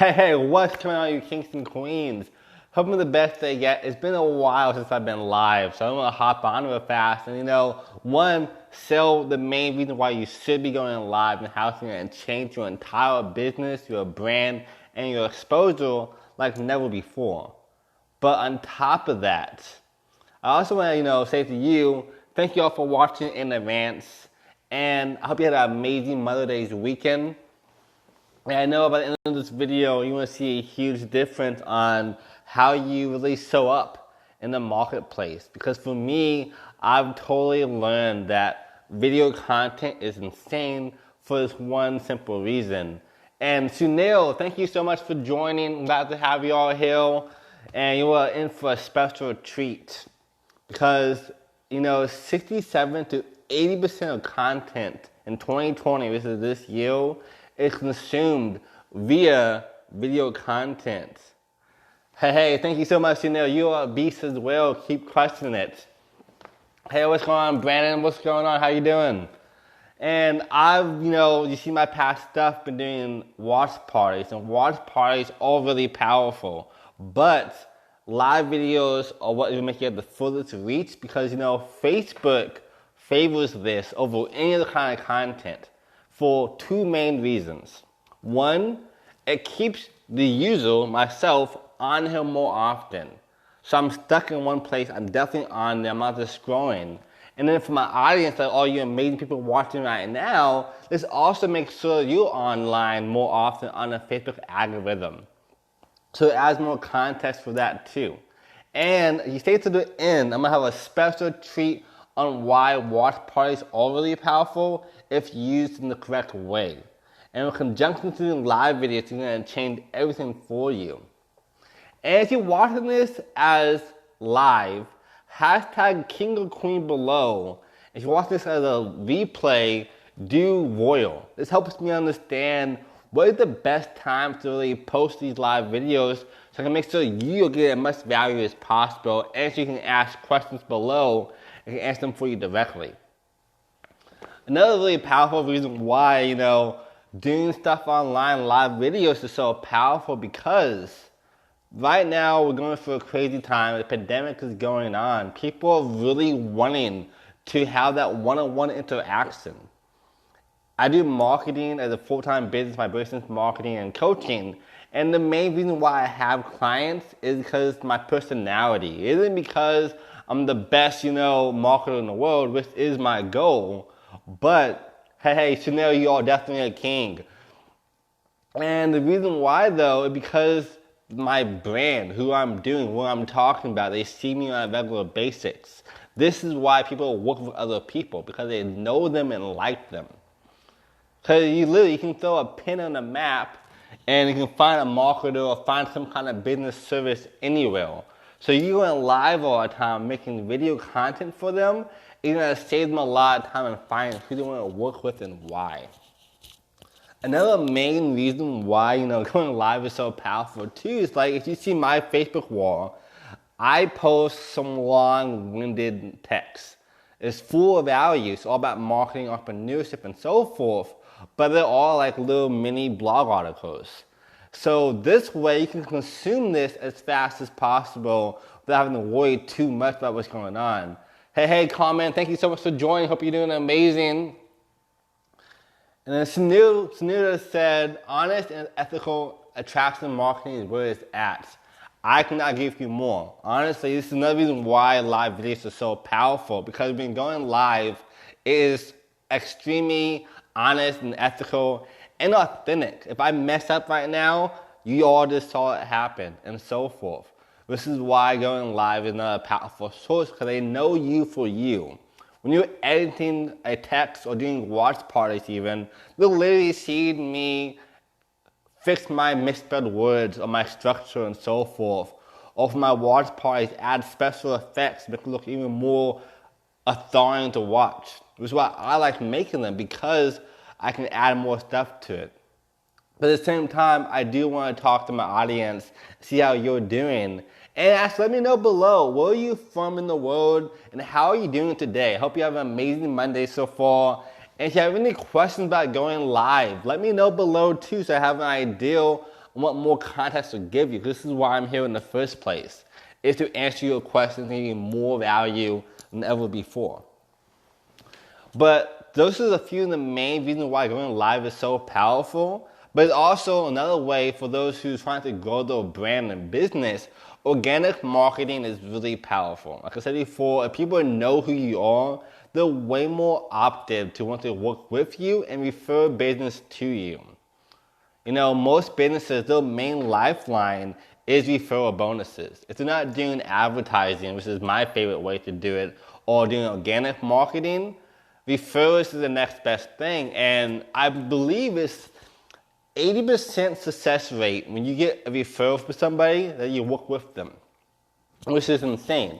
Hey, what's going on, you kings and queens? Hoping the best day yet. It's been a while since I've been live, so I'm gonna hop on real fast and sell the main reason why you should be going live and how it's gonna change your entire business, your brand, and your exposure like never before. But on top of that, I also want to, say to you, thank you all for watching in advance, and I hope you had an amazing Mother's Day weekend. And I know by the end of this video, you want to see a huge difference on how you really show up in the marketplace. Because for me, I've totally learned that video content is insane for this one simple reason. And Sunil, thank you so much for joining. I'm glad to have you all here. And you are in for a special treat. Because, 67 to 80% of content in 2020, which is this year, is consumed via video content. Hey, thank you so much, you are a beast as well. Keep crushing it. Hey, what's going on, Brandon? What's going on? How you doing? And I've, you see my past stuff, been doing watch parties, and watch parties are really powerful. But live videos are what will make you have the fullest reach because, Facebook favors this over any other kind of content for two main reasons. One, it keeps the user, myself, on here more often. So I'm stuck in one place, I'm definitely on there, I'm not just scrolling. And then for my audience, like all you amazing people watching right now, this also makes sure you're online more often on the Facebook algorithm. So it adds more context for that too. And you stay to the end, I'm gonna have a special treat on why watch parties are really powerful if used in the correct way. And in conjunction to doing live videos, it's going to change everything for you. And if you're watching this as live, hashtag king or queen below. If you're watching this as a replay, do royal. This helps me understand what is the best time to really post these live videos so I can make sure you get as much value as possible, and so you can ask questions below and can answer them for you directly. Another really powerful reason why, doing stuff online, live videos is so powerful because right now we're going through a crazy time. The pandemic is going on. People are really wanting to have that one-on-one interaction. I do marketing as a full-time business, my business marketing and coaching. And the main reason why I have clients is because my personality. It isn't because I'm the best, marketer in the world, which is my goal. But, hey, Chanel, you are definitely a king. And the reason why, though, is because my brand, who I'm doing, what I'm talking about, they see me on a regular basis. This is why people work with other people, because they know them and like them. Because you can throw a pin on a map and you can find a marketer or find some kind of business service anywhere. So you're going live all the time making video content for them. You're going to save them a lot of time and find who they want to work with and why. Another main reason why, going live is so powerful too is like if you see my Facebook wall, I post some long-winded text. It's full of value. It's all about marketing, entrepreneurship, and so forth. But they're all like little mini blog articles. So this way you can consume this as fast as possible without having to worry too much about what's going on. Hey, comment. Thank you so much for joining. Hope you're doing amazing. And then Sunil said, honest and ethical attraction marketing is where it's at. I cannot give you more. Honestly, this is another reason why live videos are so powerful, because when going live, it is extremely honest and ethical and authentic. If I mess up right now, you all just saw it happen and so forth. This is why going live is not a powerful source, because they know you for you. When you're editing a text or doing watch parties even, they'll literally see me fix my misspelled words or my structure and so forth. Or for my watch parties, add special effects to make it look even more authoritative to watch. Which is why I like making them, because I can add more stuff to it. But at the same time, I do want to talk to my audience, see how you're doing. And let me know below, where are you from in the world and how are you doing today? I hope you have an amazing Monday so far. And if you have any questions about going live, let me know below too, so I have an idea and what more context to give you. This is why I'm here in the first place, is to answer your questions and give you more value than ever before. But those are a few of the main reasons why going live is so powerful. But it's also another way for those who are trying to grow their brand and business. Organic marketing is really powerful. Like I said before, if people know who you are, they're way more opted to want to work with you and refer business to you. You know, most businesses, their main lifeline is referral bonuses. If they're not doing advertising, which is my favorite way to do it, or doing organic marketing, referrals is the next best thing. And I believe it's 80% success rate when you get a referral for somebody that you work with them, which is insane.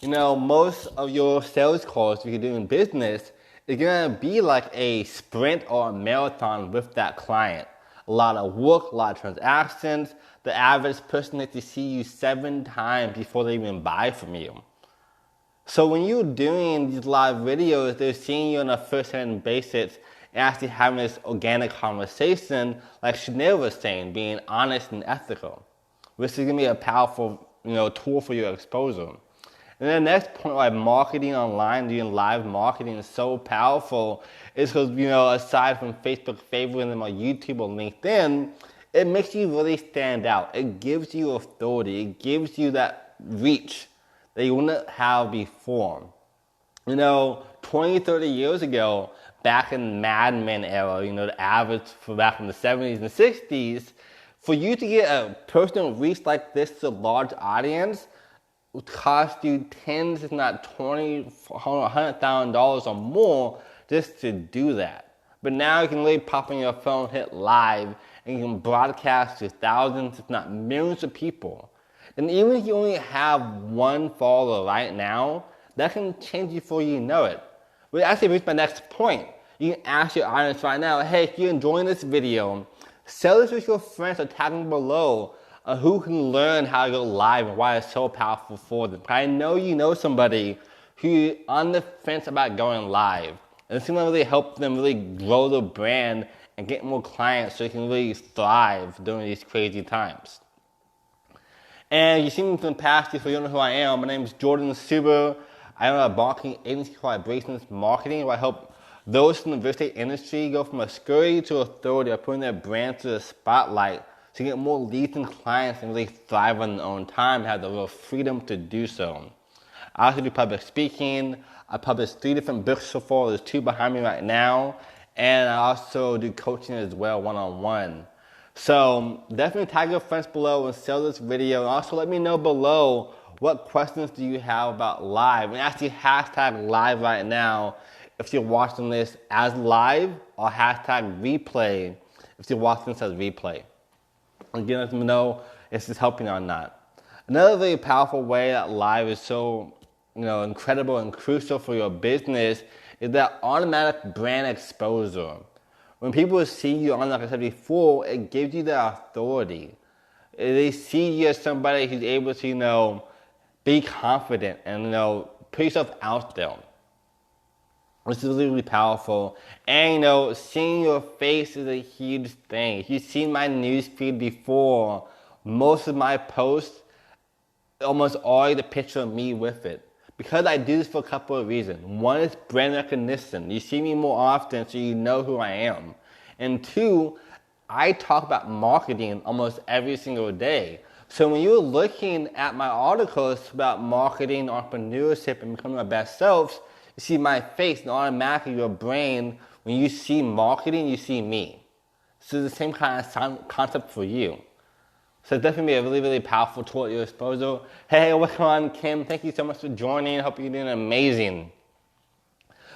You know, most of your sales calls, if you're doing business, is going to be like a sprint or a marathon with that client. A lot of work, a lot of transactions. The average person needs to see you 7 times before they even buy from you. So when you're doing these live videos, they're seeing you on a first-hand basis and actually having this organic conversation, like Chanel was saying, being honest and ethical, which is going to be a powerful, tool for your exposure. And the next point, why marketing online, doing live marketing is so powerful, is because, aside from Facebook favoring them on YouTube or LinkedIn, it makes you really stand out. It gives you authority. It gives you that reach that you wouldn't have before. 20, 30 years ago, back in Mad Men era, the average for back in the 70s and 60s, for you to get a personal reach like this to a large audience would cost you tens, if not $20,000, $100,000 or more just to do that. But now you can really pop on your phone, hit live, and you can broadcast to thousands, if not millions of people. And even if you only have one follower right now, that can change before you know it. Which actually brings my next point. You can ask your audience right now, hey, if you're enjoying this video, share this with your friends or tag them below who can learn how to go live and why it's so powerful for them. I know you know somebody who's on the fence about going live. And it's going to really help them really grow their brand and get more clients so they can really thrive during these crazy times. And you've seen me from the past, if you don't know who I am, my name is Jordan Suber. I own a marketing agency called Vibrations Marketing, where I help those in the real estate industry go from obscurity to authority by putting their brand to the spotlight to get more leads and clients and really thrive on their own time and have the real freedom to do so. I also do public speaking. I published 3 different books so far. There's 2 behind me right now. And I also do coaching as well, one-on-one. So definitely tag your friends below and share this video. And also let me know below what questions do you have about live. And actually hashtag live right now if you're watching this as live, or hashtag replay if you're watching this as replay. Again, let me know if this is helping or not. Another very powerful way that live is so incredible and crucial for your business is that automatic brand exposure. When people see you on, like I said before, it gives you the authority. They see you as somebody who's able to, be confident and, put yourself out there. Which is really, really powerful. And, seeing your face is a huge thing. If you've seen my newsfeed before, most of my posts almost always the picture of me with it. Because I do this for a couple of reasons. One is brand recognition. You see me more often so you know who I am. And 2, I talk about marketing almost every single day. So when you're looking at my articles about marketing, entrepreneurship, and becoming our best selves, you see my face, and automatically your brain, when you see marketing, you see me. So it's the same kind of concept for you. So it's definitely a really, really powerful tool at your disposal. Hey, what's going on, Kim? Thank you so much for joining. I hope you're doing amazing.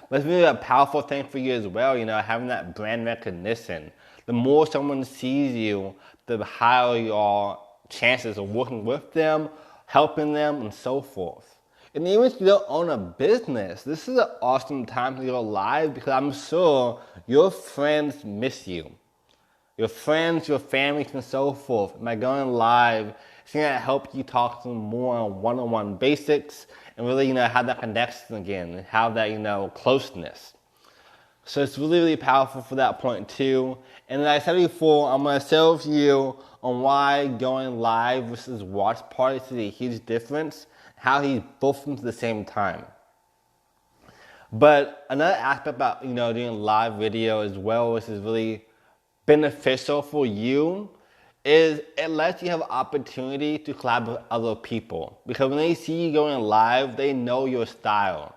But it's really a powerful thing for you as well, having that brand recognition. The more someone sees you, the higher your chances of working with them, helping them, and so forth. And even if you don't own a business, this is an awesome time to go live because I'm sure your friends miss you. Your friends, your families, and so forth. By going live, it's going to help you talk to them more on one-on-one basics and really, have that connection again and have that, closeness. So it's really, really powerful for that point too. And like I said before, I'm going to share with you on why going live versus watch parties is a huge difference, how he's both of them at the same time. But another aspect about, doing live video as well, which is really beneficial for you, is it lets you have opportunity to collaborate with other people. Because when they see you going live, they know your style.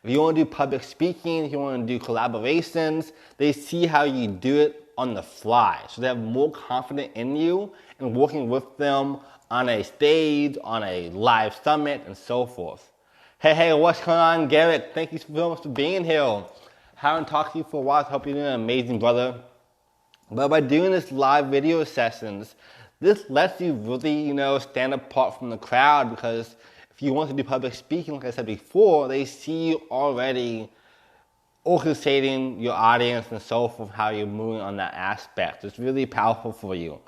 If you want to do public speaking, if you want to do collaborations, they see how you do it on the fly. So they have more confidence in you and working with them on a stage, on a live summit, and so forth. Hey, what's going on, Garrett? Thank you so much for being here. Haven't talked to you for a while, so I hope you're doing amazing, brother. But by doing this live video sessions, this lets you really, stand apart from the crowd, because if you want to do public speaking, like I said before, they see you already orchestrating your audience and so forth, how you're moving on that aspect. It's really powerful for you.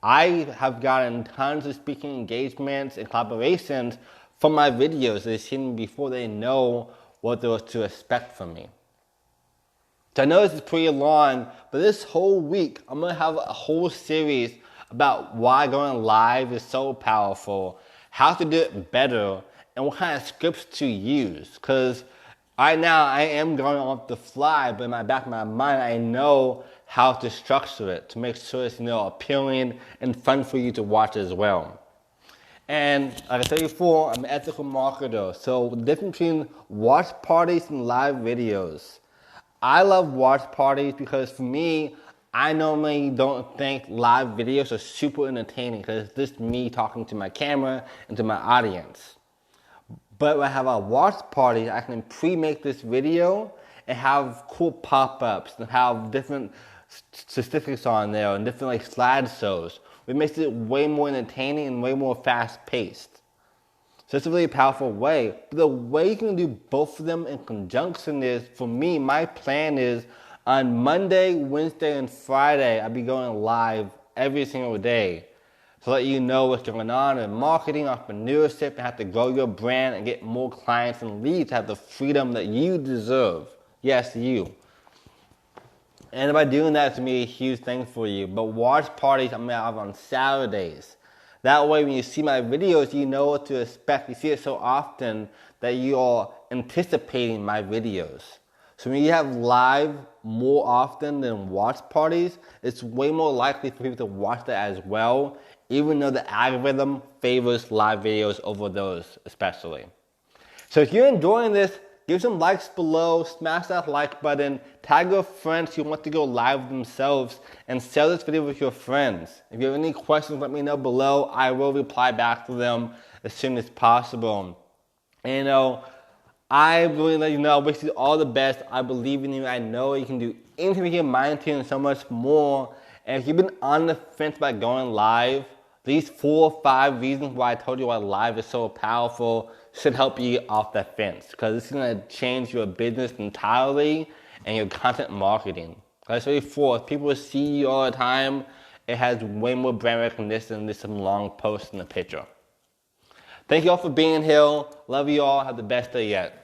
I have gotten tons of speaking engagements and collaborations from my videos. They've seen me before, they know what there was to expect from me. So I know this is pretty long, but this whole week, I'm going to have a whole series about why going live is so powerful, how to do it better, and what kind of scripts to use. Because right now, I am going off the fly, but in the back of my mind, I know how to structure it to make sure it's, appealing and fun for you to watch as well. And like I said before, I'm an ethical marketer. So the difference between watch parties and live videos. I love watch parties because for me, I normally don't think live videos are super entertaining because it's just me talking to my camera and to my audience. But when I have a watch party, I can pre-make this video and have cool pop-ups and have different statistics on there and different slideshows. It makes it way more entertaining and way more fast-paced. So it's a really powerful way. But the way you can do both of them in conjunction is, for me, my plan is on Monday, Wednesday, and Friday, I'll be going live every single day to let you know what's going on in marketing, entrepreneurship, and how to grow your brand and get more clients and leads to have the freedom that you deserve. Yes, you. And by doing that, it's going to be a huge thing for you. But watch parties, I'm going to have on Saturdays. That way, when you see my videos, you know what to expect. You see it so often that you are anticipating my videos. So when you have live more often than watch parties, it's way more likely for people to watch that as well, even though the algorithm favors live videos over those especially. So if you're enjoying this, give some likes below, smash that like button, tag your friends who want to go live themselves, and share this video with your friends. If you have any questions, let me know below. I will reply back to them as soon as possible. And I really let you know, I wish you all the best. I believe in you. I know you can do anything with your mind to and so much more. And if you've been on the fence about going live, these 4 or 5 reasons why I told you why live is so powerful should help you get off that fence, because it's going to change your business entirely and your content marketing. Like I said before, if people see you all the time, it has way more brand recognition than just some long post in a picture. Thank you all for being here. Love you all. Have the best day yet.